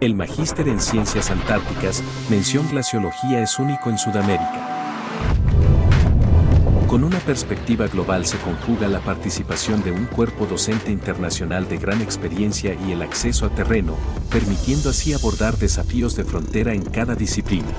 El Magíster en Ciencias Antárticas, mención Glaciología, es único en Sudamérica. Con una perspectiva global se conjuga la participación de un cuerpo docente internacional de gran experiencia y el acceso a terreno, permitiendo así abordar desafíos de frontera en cada disciplina.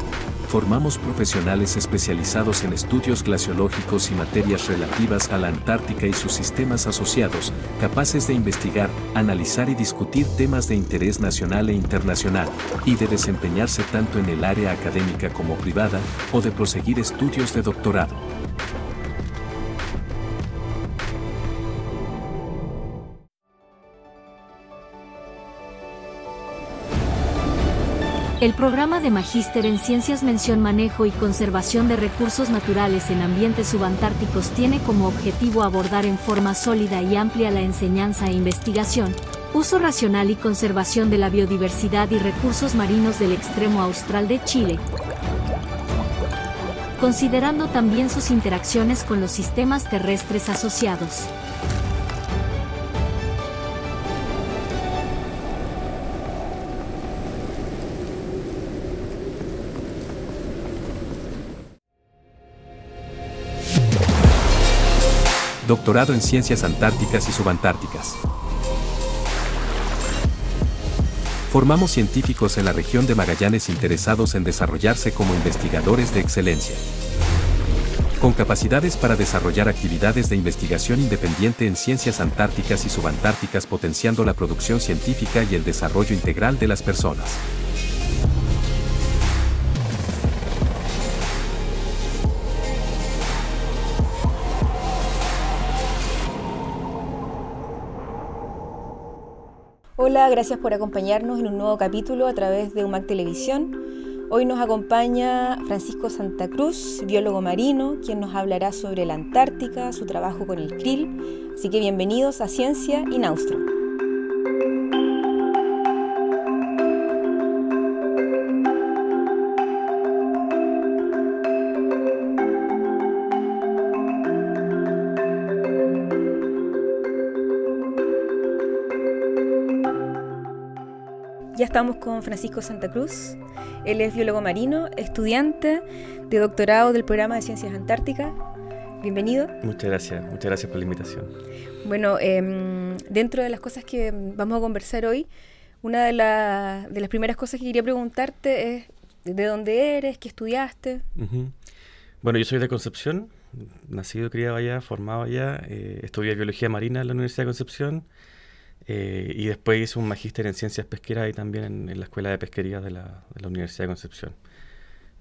Formamos profesionales especializados en estudios glaciológicos y materias relativas a la Antártica y sus sistemas asociados, capaces de investigar, analizar y discutir temas de interés nacional e internacional, y de desempeñarse tanto en el área académica como privada, o de proseguir estudios de doctorado. El programa de Magíster en Ciencias Mención Manejo y Conservación de Recursos Naturales en Ambientes Subantárticos tiene como objetivo abordar en forma sólida y amplia la enseñanza e investigación, uso racional y conservación de la biodiversidad y recursos marinos del extremo austral de Chile, considerando también sus interacciones con los sistemas terrestres asociados. Doctorado en Ciencias Antárticas y Subantárticas. Formamos científicos en la región de Magallanes interesados en desarrollarse como investigadores de excelencia, con capacidades para desarrollar actividades de investigación independiente en ciencias antárticas y subantárticas, potenciando la producción científica y el desarrollo integral de las personas. Hola, gracias por acompañarnos en un nuevo capítulo a través de UMAC Televisión. Hoy nos acompaña Francisco Santa Cruz, biólogo marino, quien nos hablará sobre la Antártica, su trabajo con el krill. Así que bienvenidos a Ciencia in Austro. Ya estamos con Francisco Santa Cruz. Él es biólogo marino, estudiante de doctorado del programa de Ciencias Antárticas. Bienvenido. Muchas gracias por la invitación. Bueno, dentro de las cosas que vamos a conversar hoy, una de las primeras cosas que quería preguntarte es ¿de dónde eres? ¿Qué estudiaste? Bueno, yo soy de Concepción, nacido, criado allá, formado allá. Estudié biología marina en la Universidad de Concepción. Y después hice un magíster en ciencias pesqueras ahí también en la Escuela de Pesquería de la Universidad de Concepción.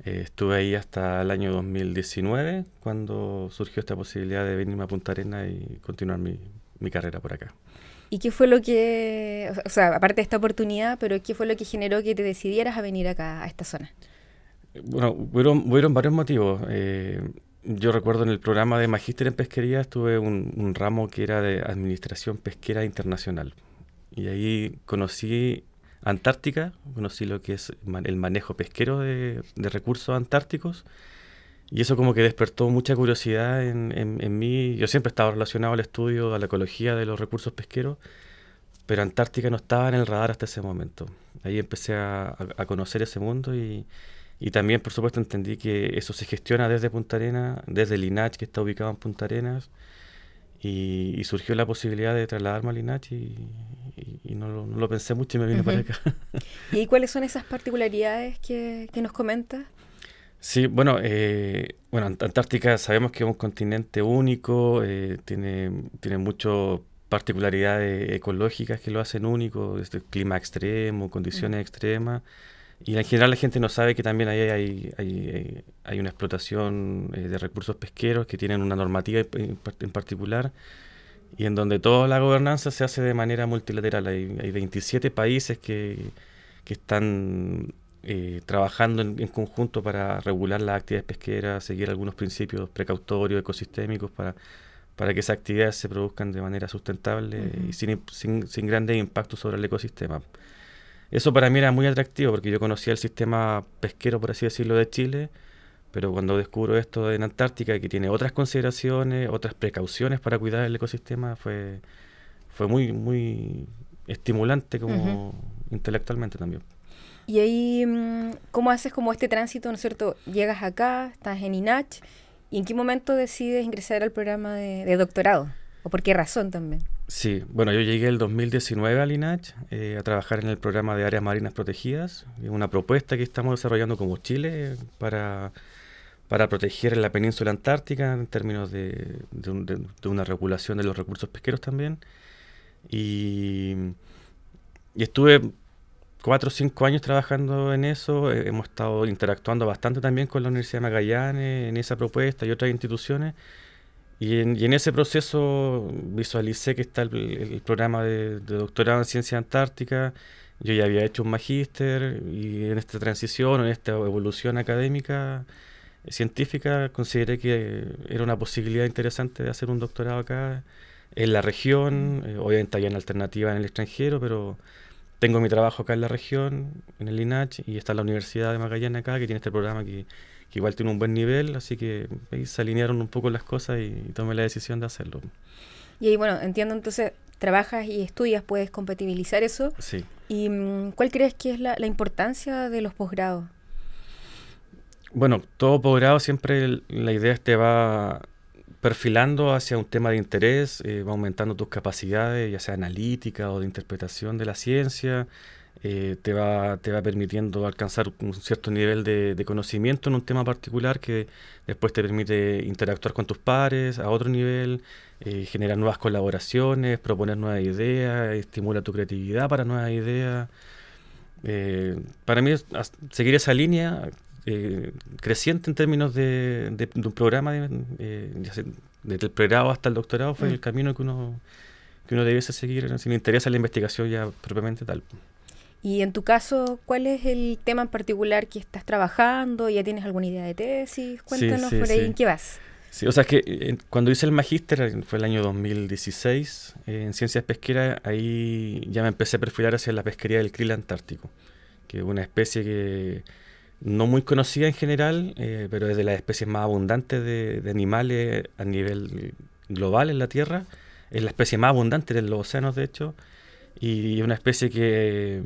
Estuve ahí hasta el año 2019, cuando surgió esta posibilidad de venirme a Punta Arenas y continuar mi carrera por acá. ¿Y qué fue lo que, o sea, aparte de esta oportunidad, pero qué fue lo que generó que te decidieras a venir acá, a esta zona? Bueno, hubieron varios motivos. Yo recuerdo en el programa de Magíster en Pesquería estuve un ramo que era de Administración Pesquera Internacional. Y ahí conocí Antártica, conocí lo que es el manejo pesquero de recursos antárticos. Y eso como que despertó mucha curiosidad en mí. Yo siempre estaba relacionado al estudio, a la ecología de los recursos pesqueros, pero Antártica no estaba en el radar hasta ese momento. Ahí empecé a conocer ese mundo y también, por supuesto, entendí que eso se gestiona desde Punta Arenas, desde el INACH, que está ubicado en Punta Arenas, y surgió la posibilidad de trasladarme al INACH y no lo pensé mucho y me vine para acá. ¿Y cuáles son esas particularidades que nos comentas? Sí, bueno, Antártica sabemos que es un continente único, tiene muchas particularidades ecológicas que lo hacen único, desde clima extremo, condiciones extremas. Y en general la gente no sabe que también ahí hay una explotación de recursos pesqueros que tienen una normativa en particular y en donde toda la gobernanza se hace de manera multilateral. Hay 27 países que están trabajando en conjunto para regular las actividades pesqueras, seguir algunos principios precautorios, ecosistémicos para que esas actividades se produzcan de manera sustentable y sin grandes impactos sobre el ecosistema. Eso para mí era muy atractivo porque yo conocía el sistema pesquero, por así decirlo, de Chile, pero cuando descubro esto en Antártica, que tiene otras consideraciones, otras precauciones para cuidar el ecosistema, fue muy estimulante como intelectualmente también. Y ahí, ¿cómo haces como este tránsito, ¿no es cierto? Llegas acá, estás en INACH, ¿y en qué momento decides ingresar al programa de doctorado? ¿O por qué razón también? Sí, bueno, yo llegué el 2019 al INACH a trabajar en el programa de áreas marinas protegidas, una propuesta que estamos desarrollando como Chile para proteger la península antártica en términos de una regulación de los recursos pesqueros también. Y estuve 4 o 5 años trabajando en eso. Hemos estado interactuando bastante también con la Universidad de Magallanes en esa propuesta y otras instituciones. Y en ese proceso visualicé que está el programa de doctorado en ciencia antártica. Yo ya había hecho un magíster y en esta transición, en esta evolución académica, científica, consideré que era una posibilidad interesante de hacer un doctorado acá en la región. Obviamente había una alternativa en el extranjero, pero tengo mi trabajo acá en la región, en el INACH, y está la Universidad de Magallanes acá, que tiene este programa que igual tiene un buen nivel, así que ahí se alinearon un poco las cosas y tomé la decisión de hacerlo. Y ahí, bueno, entiendo entonces, trabajas y estudias, puedes compatibilizar eso. Sí. ¿Y cuál crees que es la importancia de los posgrados? Bueno, todo posgrado siempre la idea es te va perfilando hacia un tema de interés, va aumentando tus capacidades, ya sea analítica o de interpretación de la ciencia, te va permitiendo alcanzar un cierto nivel de conocimiento en un tema particular que después te permite interactuar con tus pares a otro nivel, generar nuevas colaboraciones, proponer nuevas ideas, estimula tu creatividad para nuevas ideas. Para mí seguir esa línea creciente en términos de un programa desde el pregrado hasta el doctorado fue el camino que uno debiese seguir si le interesa la investigación ya propiamente tal. Y en tu caso, ¿cuál es el tema en particular que estás trabajando? ¿Ya tienes alguna idea de tesis? Cuéntanos por ahí, ¿en qué vas? Sí, o sea, es que cuando hice el magíster, fue el año 2016, en ciencias pesqueras, ahí ya me empecé a perfilar hacia la pesquería del krill antártico, que es una especie que no muy conocida en general, pero es de las especies más abundantes de animales a nivel global en la Tierra. Es la especie más abundante en los océanos, de hecho, y una especie que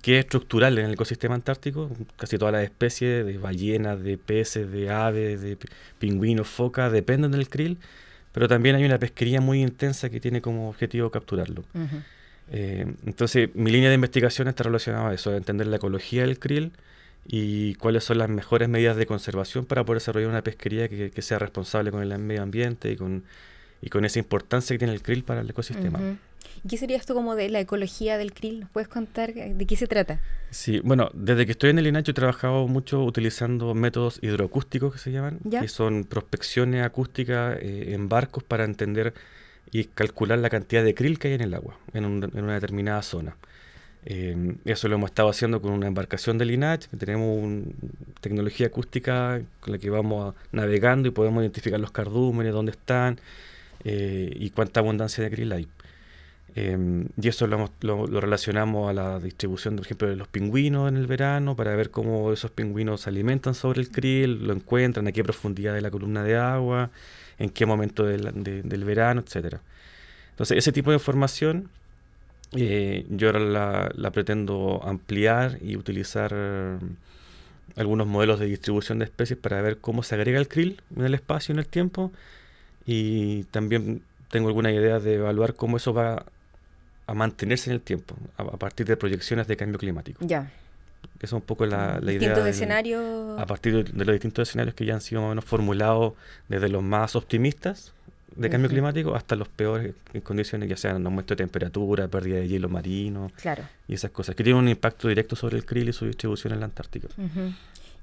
es estructural en el ecosistema antártico. Casi todas las especies de ballenas, de peces, de aves, de pingüinos, focas, dependen del krill, pero también hay una pesquería muy intensa que tiene como objetivo capturarlo. Entonces, mi línea de investigación está relacionada a eso, a entender la ecología del krill y cuáles son las mejores medidas de conservación para poder desarrollar una pesquería que sea responsable con el medio ambiente y con esa importancia que tiene el krill para el ecosistema. ¿Qué sería esto como de la ecología del krill? ¿Nos puedes contar de qué se trata? Sí, bueno, desde que estoy en el INACH he trabajado mucho utilizando métodos hidroacústicos que se llaman, que son prospecciones acústicas en barcos para entender y calcular la cantidad de krill que hay en el agua, en una determinada zona. Eso lo hemos estado haciendo con una embarcación del INACH, que tenemos tecnología acústica con la que vamos navegando y podemos identificar los cardúmenes, dónde están y cuánta abundancia de krill hay. Y eso lo relacionamos a la distribución, por ejemplo, de los pingüinos en el verano, para ver cómo esos pingüinos se alimentan sobre el krill, lo encuentran, a qué profundidad de la columna de agua, en qué momento del verano, etcétera. Entonces, ese tipo de información yo ahora la pretendo ampliar y utilizar algunos modelos de distribución de especies para ver cómo se agrega el krill en el espacio y en el tiempo, y también tengo alguna idea de evaluar cómo eso va a mantenerse en el tiempo a partir de proyecciones de cambio climático. Ya. Esa es un poco la idea. Distintos escenarios. A partir de los distintos escenarios que ya han sido más o menos formulados, desde los más optimistas de cambio climático hasta los peores en condiciones, ya sean aumento de temperatura, pérdida de hielo marino, y esas cosas, que tienen un impacto directo sobre el krill y su distribución en la Antártica.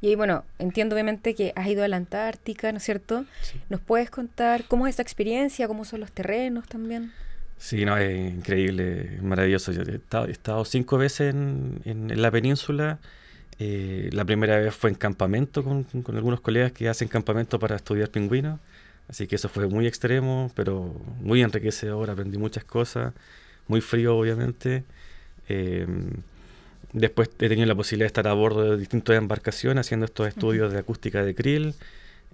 Y ahí, bueno, entiendo obviamente que has ido a la Antártica, ¿no es cierto? Sí. ¿Nos puedes contar cómo es esa experiencia, cómo son los terrenos también? Sí, no, es increíble, es maravilloso. Yo he estado 5 veces en la península. La primera vez fue en campamento con algunos colegas que hacen campamento para estudiar pingüinos. Así que eso fue muy extremo, pero muy enriquecedor. Aprendí muchas cosas. Muy frío, obviamente. Después he tenido la posibilidad de estar a bordo de distintas embarcaciones haciendo estos estudios de acústica de krill.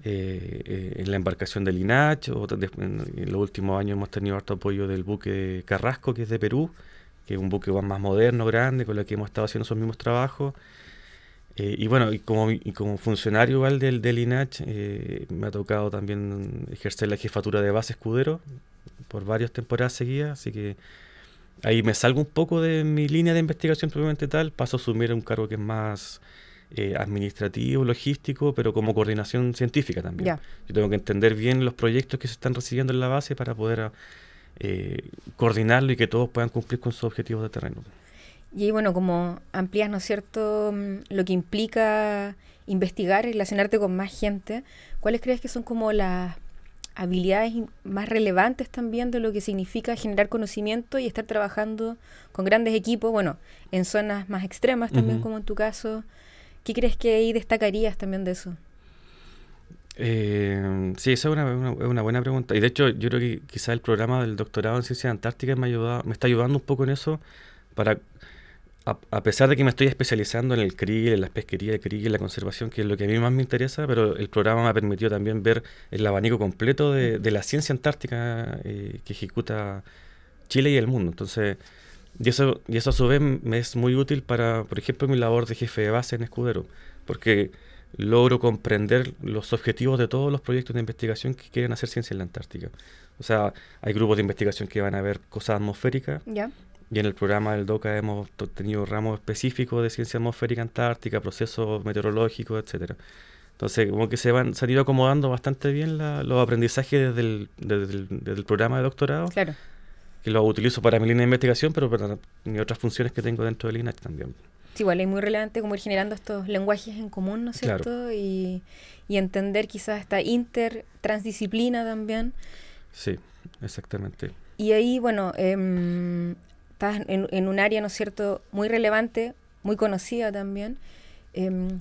En la embarcación del INACH, en los últimos años hemos tenido harto apoyo del buque Carrasco, que es de Perú, que es un buque más moderno, grande, con el que hemos estado haciendo esos mismos trabajos. Y bueno, y como funcionario igual del INACH, me ha tocado también ejercer la jefatura de base escudero por varias temporadas seguidas, así que ahí me salgo un poco de mi línea de investigación propiamente tal, paso a asumir un cargo que es más administrativo, logístico, pero como coordinación científica también. Ya. Yo tengo que entender bien los proyectos que se están recibiendo en la base para poder coordinarlo y que todos puedan cumplir con sus objetivos de terreno. Y ahí, bueno, como amplías, ¿no es cierto?, lo que implica investigar y relacionarte con más gente, ¿cuáles crees que son como las habilidades más relevantes también de lo que significa generar conocimiento y estar trabajando con grandes equipos, bueno, en zonas más extremas también, como en tu caso? ¿Qué crees que ahí destacarías también de eso? Sí, esa es una buena pregunta. Y de hecho, yo creo que quizás el programa del doctorado en Ciencias Antárticas me está ayudando un poco en eso, para, a pesar de que me estoy especializando en el krill, en la pesquería de krill, en la conservación, que es lo que a mí más me interesa, pero el programa me ha permitido también ver el abanico completo de la ciencia antártica que ejecuta Chile y el mundo. Entonces, y eso a su vez me es muy útil para, por ejemplo, mi labor de jefe de base en Escudero, porque logro comprender los objetivos de todos los proyectos de investigación que quieren hacer ciencia en la Antártica. O sea, hay grupos de investigación que van a ver cosas atmosféricas, ¿Ya? y en el programa del DOCA hemos tenido ramos específicos de ciencia atmosférica antártica, procesos meteorológicos, etcétera. Entonces, como que se han ido acomodando bastante bien los aprendizajes desde el programa de doctorado, Claro. que lo utilizo para mi línea de investigación, pero para mis otras funciones que tengo dentro del INACH también. Sí, igual es muy relevante como ir generando estos lenguajes en común, ¿no es cierto? Claro. Y entender quizás esta transdisciplina también. Sí, exactamente. Y ahí, bueno, estás en un área, ¿no es cierto?, muy relevante, muy conocida también.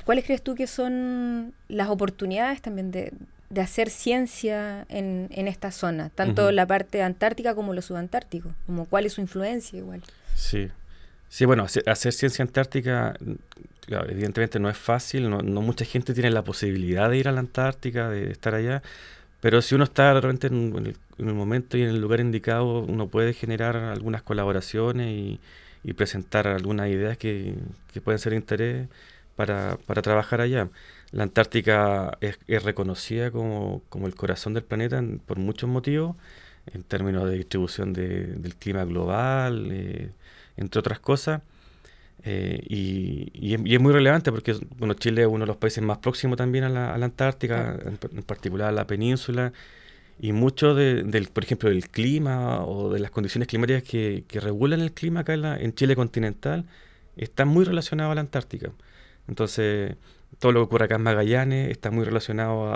¿Cuáles crees tú que son las oportunidades también de hacer ciencia en esta zona? Tanto la parte antártica como lo subantártico. Como ¿cuál es su influencia igual? Sí. Sí, bueno, hacer ciencia antártica, claro, evidentemente no es fácil, no mucha gente tiene la posibilidad de ir a la Antártica, de estar allá, pero si uno está realmente en el momento y en el lugar indicado, uno puede generar algunas colaboraciones y presentar algunas ideas que pueden ser de interés para trabajar allá. La Antártica es reconocida como el corazón del planeta por muchos motivos, en términos de distribución del clima global, entre otras cosas, y es muy relevante porque bueno, Chile es uno de los países más próximos también a la Antártica, en particular a la península, y mucho por ejemplo, del clima o de las condiciones climáticas que regulan el clima acá en Chile continental, está muy relacionado a la Antártica. Entonces, todo lo que ocurre acá en Magallanes está muy relacionado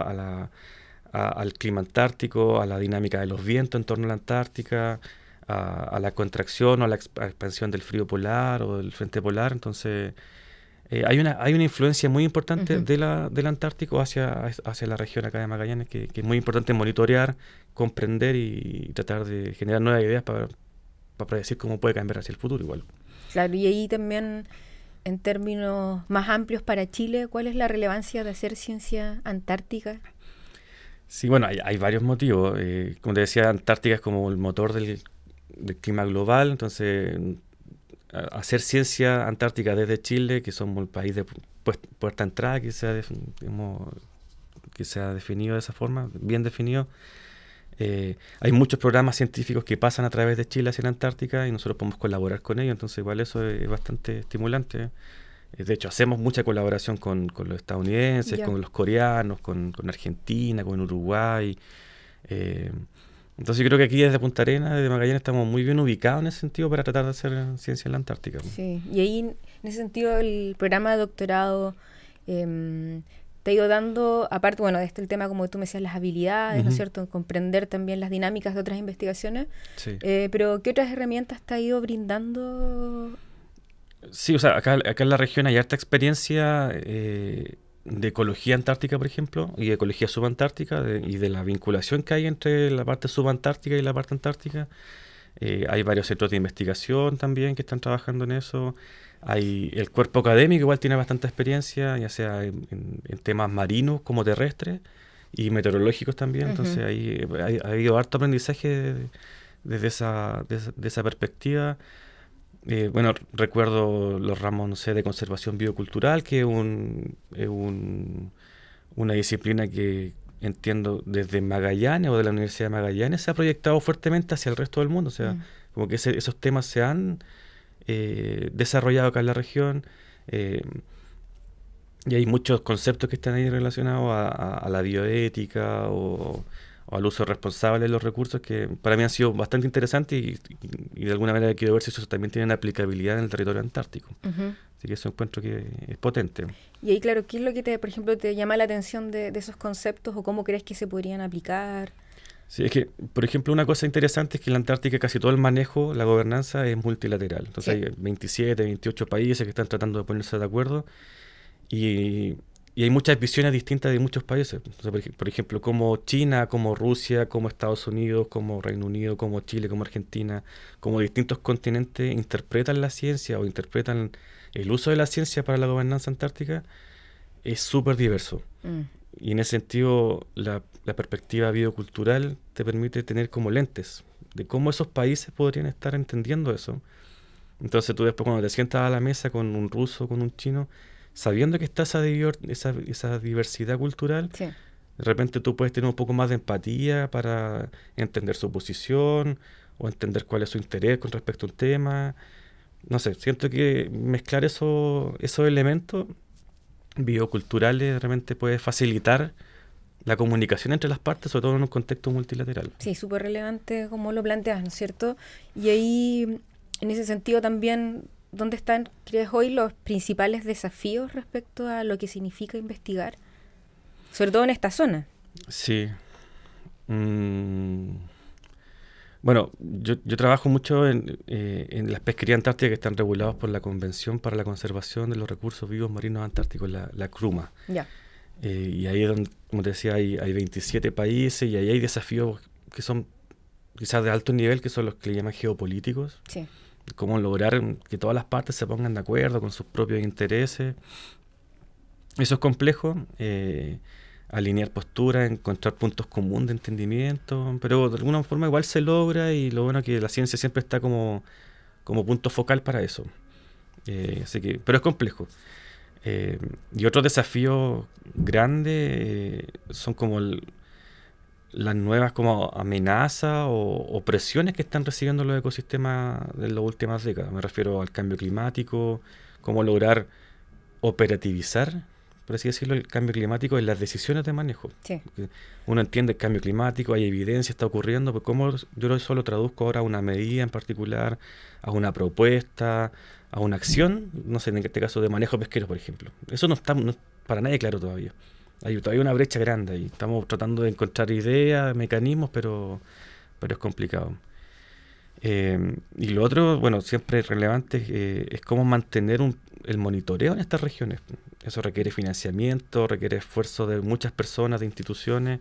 al clima antártico, a la dinámica de los vientos en torno a la Antártica, a la contracción o a la expansión del frío polar o del frente polar. Entonces, hay una influencia muy importante del Antártico hacia la región acá de Magallanes, que es muy importante monitorear, comprender y tratar de generar nuevas ideas para predecir cómo puede cambiar hacia el futuro igual. Claro, y ahí también, en términos más amplios para Chile, ¿cuál es la relevancia de hacer ciencia antártica? Sí, bueno, hay varios motivos. Como te decía, Antártica es como el motor del clima global, entonces hacer ciencia antártica desde Chile, que somos el país de puerta entrada, que se ha definido de esa forma, bien definido. Hay muchos programas científicos que pasan a través de Chile hacia la Antártica y nosotros podemos colaborar con ellos, entonces igual eso es bastante estimulante. De hecho, hacemos mucha colaboración con los estadounidenses, con los coreanos, con Argentina, con Uruguay. Entonces yo creo que aquí desde Punta Arenas, desde Magallanes, estamos muy bien ubicados en ese sentido para tratar de hacer ciencia en la Antártica. Sí, y ahí en ese sentido el programa de doctorado te ha ido dando, aparte, bueno, de el tema, como tú me decías, las habilidades, ¿no es cierto?, comprender también las dinámicas de otras investigaciones, Sí. Pero ¿qué otras herramientas te ha ido brindando? Sí, o sea, acá en la región hay harta experiencia de ecología antártica, por ejemplo, y de ecología subantártica, y de la vinculación que hay entre la parte subantártica y la parte antártica. Hay varios centros de investigación también que están trabajando en eso. Hay el cuerpo académico igual tiene bastante experiencia, ya sea en temas marinos como terrestres y meteorológicos también. Entonces ha habido harto aprendizaje desde esa perspectiva. Bueno, recuerdo los ramos, no sé, de conservación biocultural, que es una disciplina que entiendo desde Magallanes o de la Universidad de Magallanes se ha proyectado fuertemente hacia el resto del mundo. O sea, como que esos temas se han desarrollado acá en la región. Y hay muchos conceptos que están ahí relacionados a la bioética o al uso responsable de los recursos que para mí han sido bastante interesantes y de alguna manera quiero ver si eso también tiene aplicabilidad en el territorio antártico. Así que eso encuentro que es potente. Y ahí, claro, ¿qué es lo que, por ejemplo, te llama la atención de esos conceptos o cómo crees que se podrían aplicar? Sí, es que, por ejemplo, una cosa interesante es que en la Antártica casi todo el manejo, la gobernanza es multilateral. Entonces hay 27, 28 países que están tratando de ponerse de acuerdo y hay muchas visiones distintas de muchos países. Entonces, por ejemplo, como China, como Rusia, como Estados Unidos, como Reino Unido, como Chile, como Argentina, como distintos continentes interpretan la ciencia o interpretan el uso de la ciencia para la gobernanza antártica, es súper diverso. Y en ese sentido, la perspectiva biocultural te permite tener como lentes de cómo esos países podrían estar entendiendo eso. Entonces tú después cuando te sientas a la mesa con un ruso, con un chino, sabiendo que está esa diversidad cultural, de repente tú puedes tener un poco más de empatía para entender su posición o entender cuál es su interés con respecto a un tema. No sé, siento que mezclar esos elementos bioculturales realmente puede facilitar la comunicación entre las partes, sobre todo en un contexto multilateral. Sí, súper relevante como lo planteas, ¿no es cierto? Y ahí, en ese sentido también, ¿dónde están, crees hoy, los principales desafíos respecto a lo que significa investigar? Sobre todo en esta zona. Sí. Bueno, yo trabajo mucho en las pesquerías antárticas que están reguladas por la Convención para la Conservación de los Recursos Vivos Marinos Antárticos, la CRUMA. Ya. Y ahí es donde, como te decía, hay 27 países y ahí hay desafíos que son quizás de alto nivel, que son los que le llaman geopolíticos. Sí. Cómo lograr que todas las partes se pongan de acuerdo con sus propios intereses. Eso es complejo. Alinear posturas, encontrar puntos comunes de entendimiento, pero de alguna forma igual se logra y lo bueno es que la ciencia siempre está como punto focal para eso. Pero es complejo. Y otros desafíos grandes son como las nuevas como amenazas o presiones que están recibiendo los ecosistemas en las últimas décadas. Me refiero al cambio climático, cómo lograr operativizar, por así decirlo, el cambio climático en las decisiones de manejo. Sí. Uno entiende el cambio climático, hay evidencia, está ocurriendo, pero cómo yo eso lo traduzco ahora a una medida en particular, a una propuesta, a una acción, no sé, en este caso de manejo pesquero, por ejemplo. Eso no está para nadie claro todavía. Hay todavía una brecha grande ahí. Estamos tratando de encontrar ideas, mecanismos, pero es complicado. Y lo otro, bueno, siempre relevante, es cómo mantener el monitoreo en estas regiones. Eso requiere financiamiento, requiere esfuerzo de muchas personas, de instituciones,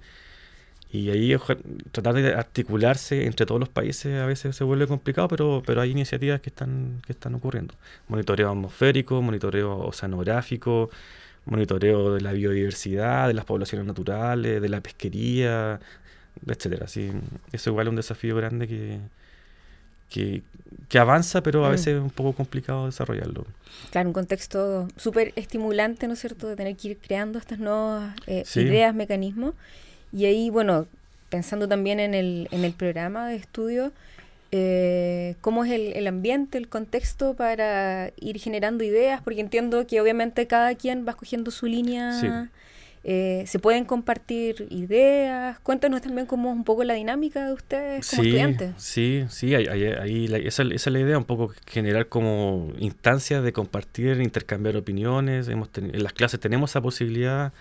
y ahí tratar de articularse entre todos los países a veces se vuelve complicado, pero hay iniciativas que están ocurriendo. Monitoreo atmosférico, monitoreo oceanográfico, monitoreo de la biodiversidad, de las poblaciones naturales, de la pesquería, etcétera. Sí, eso igual es un desafío grande que avanza, pero a veces es un poco complicado desarrollarlo. Claro, un contexto súper estimulante, ¿no es cierto?, de tener que ir creando estas nuevas ideas, mecanismos. Y ahí, bueno, pensando también en el programa de estudio, ¿cómo es el ambiente, el contexto para ir generando ideas? Porque entiendo que obviamente cada quien va escogiendo su línea. Sí. ¿Se pueden compartir ideas? Cuéntanos también cómo es un poco la dinámica de ustedes como estudiantes. Sí, esa es la idea, un poco generar como instancias de compartir, intercambiar opiniones. En las clases tenemos esa posibilidad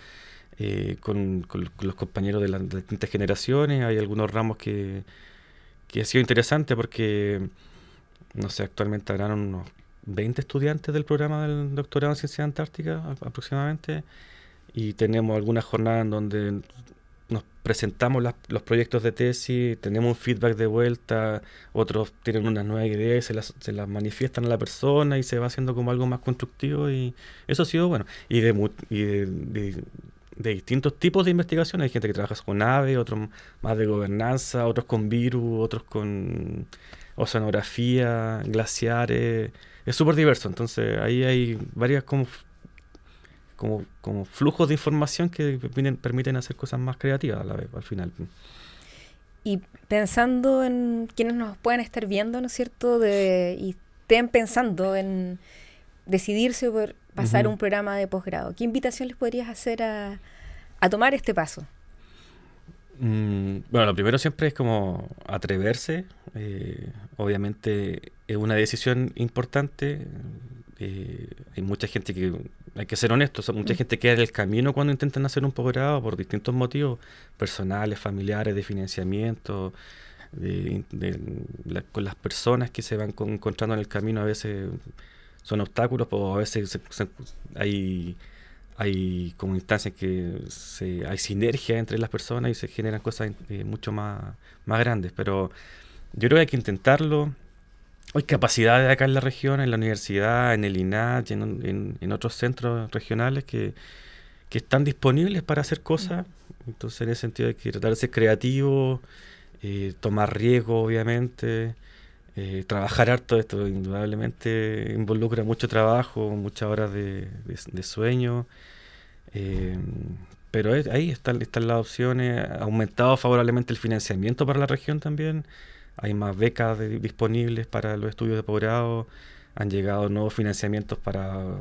con los compañeros de las distintas generaciones. Hay algunos ramos que ha sido interesante porque, no sé, actualmente habrán unos 20 estudiantes del programa del doctorado en Ciencias Antárticas aproximadamente. Y tenemos algunas jornadas en donde nos presentamos los proyectos de tesis, tenemos un feedback de vuelta, otros tienen unas nuevas ideas y se las manifiestan a la persona y se va haciendo como algo más constructivo y eso ha sido bueno. Y de distintos tipos de investigación, hay gente que trabaja con aves, otros más de gobernanza, otros con virus, otros con oceanografía, glaciares, es súper diverso. Entonces ahí hay varias como flujos de información que permiten hacer cosas más creativas a la vez, al final. Y pensando en quienes nos puedan estar viendo, ¿no es cierto?, y estén pensando en decidirse por pasar un programa de posgrado, ¿qué invitación les podrías hacer a tomar este paso? Bueno, lo primero siempre es como atreverse. Obviamente es una decisión importante. Hay mucha gente que, hay que ser honestos, mucha gente queda en el camino cuando intentan hacer un posgrado por distintos motivos personales, familiares, de financiamiento, con las personas que se van encontrando en el camino. A veces son obstáculos, o a veces hay como instancias que hay sinergia entre las personas y se generan cosas mucho más grandes. Pero yo creo que hay que intentarlo. Hay capacidades acá en la región, en la universidad, en el INAH, en otros centros regionales que están disponibles para hacer cosas. Entonces, en ese sentido hay que tratar de ser creativo, tomar riesgo, obviamente, trabajar harto. Esto indudablemente involucra mucho trabajo, muchas horas de sueño. Pero ahí están las opciones. Ha aumentado favorablemente el financiamiento para la región también. Hay más becas disponibles para los estudios de posgrado. Han llegado nuevos financiamientos para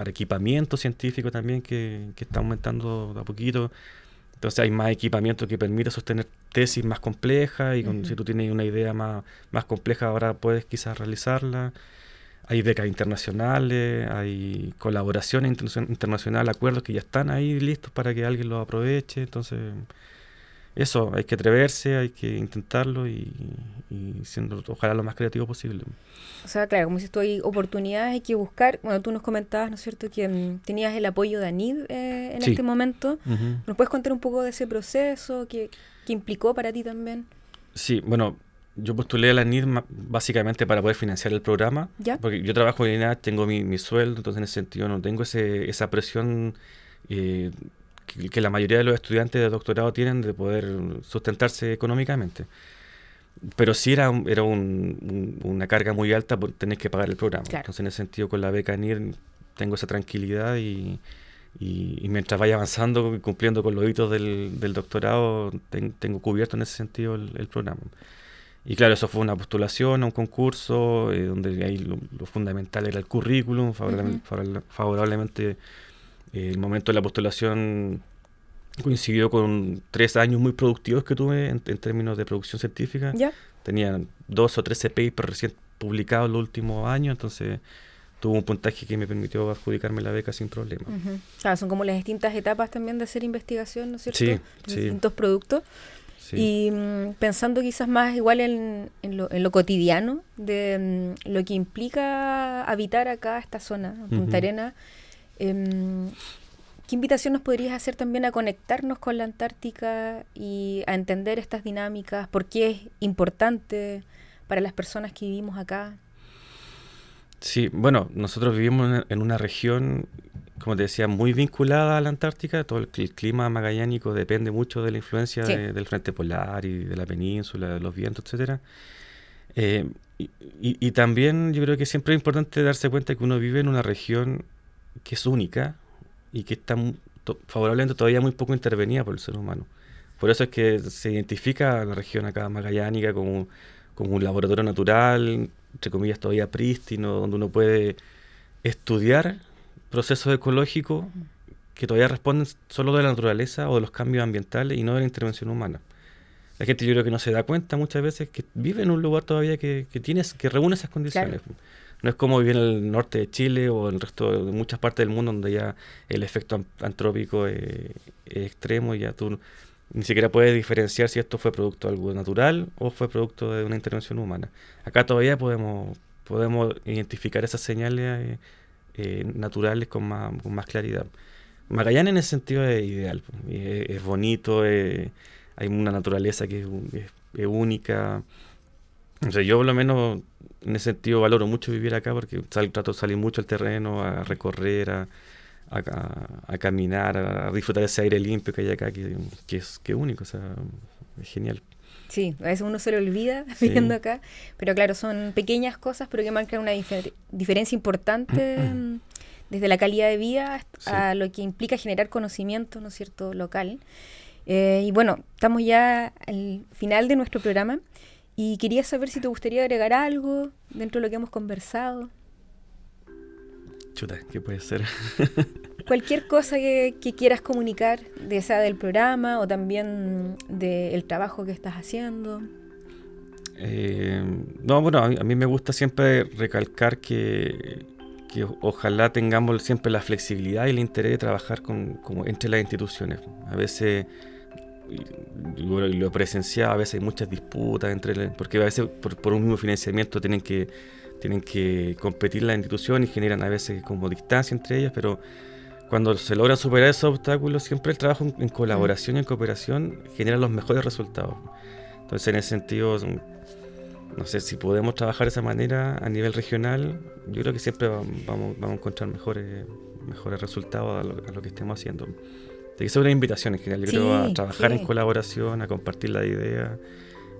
equipamiento científico también, que está aumentando de a poquito. Entonces hay más equipamiento que permite sostener tesis más complejas y si tú tienes una idea más compleja, ahora puedes quizás realizarla. Hay becas internacionales, hay colaboraciones internacionales, acuerdos que ya están ahí listos para que alguien los aproveche. Entonces, eso, hay que atreverse, hay que intentarlo y siendo ojalá lo más creativo posible. O sea, claro, como dices tú, hay oportunidades, hay que buscar. Bueno, tú nos comentabas, ¿no es cierto?, que tenías el apoyo de ANID en Sí. este momento. ¿Nos puedes contar un poco de ese proceso? ¿Qué implicó para ti también? Sí, bueno, yo postulé a la ANID básicamente para poder financiar el programa. ¿Ya? Porque yo trabajo en INAH, tengo mi sueldo, entonces en ese sentido no tengo esa presión que la mayoría de los estudiantes de doctorado tienen de poder sustentarse económicamente. Pero sí era una carga muy alta por tener que pagar el programa. Claro. Entonces en ese sentido con la beca NIR tengo esa tranquilidad y mientras vaya avanzando y cumpliendo con los hitos del doctorado, tengo cubierto en ese sentido el programa. Y claro, eso fue una postulación a un concurso donde ahí lo fundamental era el currículum. Favorablemente el momento de la postulación coincidió con 3 años muy productivos que tuve en términos de producción científica. ¿Ya? Tenía 12 o 13 papers recién publicados los últimos años, entonces tuve un puntaje que me permitió adjudicarme la beca sin problema. Claro, son como las distintas etapas también de hacer investigación, ¿no es cierto? Sí, Los distintos productos. Sí. Y pensando quizás más igual en lo cotidiano, de lo que implica habitar acá esta zona, Punta Arenas, ¿qué invitación nos podrías hacer también a conectarnos con la Antártica y a entender estas dinámicas? ¿Por qué es importante para las personas que vivimos acá? Sí, bueno, nosotros vivimos en una región, como te decía, muy vinculada a la Antártica. Todo el clima magallánico depende mucho de la influencia Sí. del frente polar y de la península, de los vientos, etcétera. Y también yo creo que siempre es importante darse cuenta que uno vive en una región que es única y que está favorablemente todavía muy poco intervenida por el ser humano. Por eso es que se identifica a la región acá magallánica como un laboratorio natural, entre comillas todavía prístino, donde uno puede estudiar procesos ecológicos que todavía responden solo de la naturaleza o de los cambios ambientales y no de la intervención humana. La gente yo creo que no se da cuenta muchas veces que vive en un lugar todavía que reúne esas condiciones. Claro. No es como vivir en el norte de Chile o en el resto de muchas partes del mundo donde ya el efecto antrópico es extremo y ya tú ni siquiera puedes diferenciar si esto fue producto de algo natural o fue producto de una intervención humana. Acá todavía podemos identificar esas señales naturales con más claridad. Magallanes en ese sentido es ideal, es bonito, hay una naturaleza que es única. O sea, yo por lo menos en ese sentido valoro mucho vivir acá porque trato de salir mucho al terreno, a recorrer, a caminar, a disfrutar de ese aire limpio que hay acá, que es único, o sea, es genial. Sí, a veces uno se lo olvida viviendo acá, pero claro, son pequeñas cosas, pero que marcan una diferencia importante desde la calidad de vida a lo que implica generar conocimiento, ¿no es cierto?, local. Y bueno, estamos ya al final de nuestro programa y quería saber si te gustaría agregar algo dentro de lo que hemos conversado. Chuta, ¿qué puede ser? Cualquier cosa que quieras comunicar, ya sea del programa o también del trabajo que estás haciendo. No, bueno, a mí me gusta siempre recalcar que ojalá tengamos siempre la flexibilidad y el interés de trabajar como entre las instituciones. A veces, lo presenciado, a veces hay muchas disputas porque a veces por un mismo financiamiento tienen que competir las instituciones y generan a veces como distancia entre ellas, pero cuando se logra superar esos obstáculos, siempre el trabajo en colaboración y en cooperación genera los mejores resultados. Entonces, en ese sentido, no sé si podemos trabajar de esa manera a nivel regional. Yo creo que siempre vamos a encontrar mejores resultados a lo que estemos haciendo. Tiene que ser una invitación en general, yo creo, a trabajar en colaboración, a compartir la idea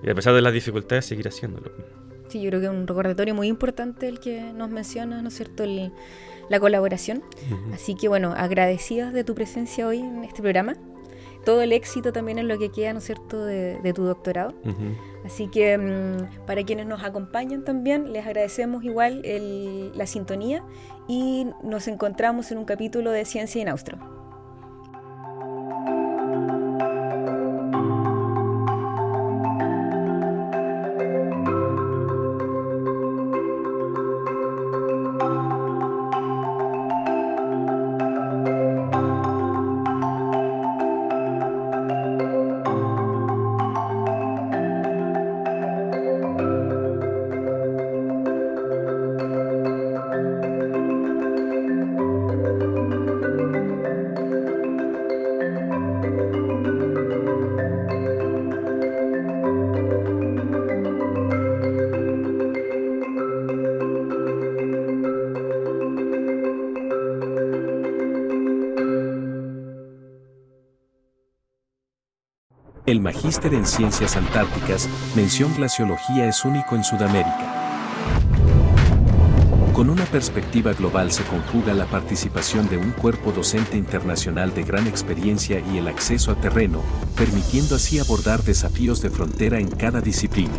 y a pesar de las dificultades, seguir haciéndolo. Sí, yo creo que es un recordatorio muy importante el que nos menciona, ¿no es cierto?, la colaboración. Así que bueno, agradecidos de tu presencia hoy en este programa. Todo el éxito también en lo que queda, ¿no es cierto?, de tu doctorado. Así que para quienes nos acompañan también, les agradecemos igual la sintonía y nos encontramos en un capítulo de Ciencia in Austro. El Magíster en Ciencias Antárticas, mención Glaciología, es único en Sudamérica. Con una perspectiva global se conjuga la participación de un cuerpo docente internacional de gran experiencia y el acceso a terreno, permitiendo así abordar desafíos de frontera en cada disciplina.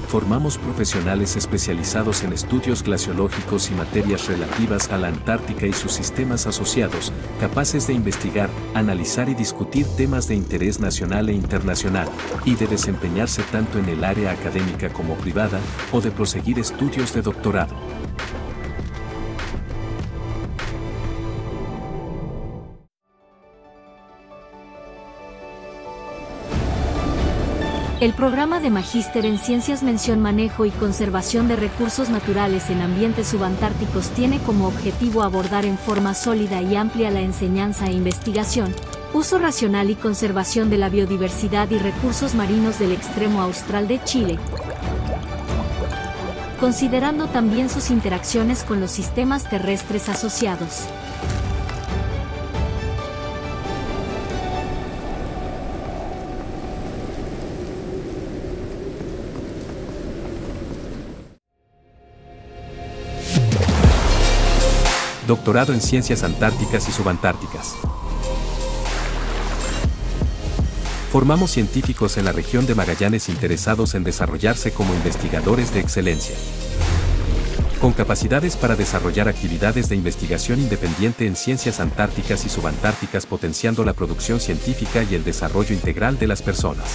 Formamos profesionales especializados en estudios glaciológicos y materias relativas a la Antártica y sus sistemas asociados, capaces de investigar, analizar y discutir temas de interés nacional e internacional, y de desempeñarse tanto en el área académica como privada, o de proseguir estudios de doctorado. El programa de Magíster en Ciencias Mención Manejo y Conservación de Recursos Naturales en Ambientes Subantárticos tiene como objetivo abordar en forma sólida y amplia la enseñanza e investigación, uso racional y conservación de la biodiversidad y recursos marinos del extremo austral de Chile, considerando también sus interacciones con los sistemas terrestres asociados. Doctorado en Ciencias Antárticas y Subantárticas. Formamos científicos en la región de Magallanes interesados en desarrollarse como investigadores de excelencia, con capacidades para desarrollar actividades de investigación independiente en ciencias antárticas y subantárticas, potenciando la producción científica y el desarrollo integral de las personas.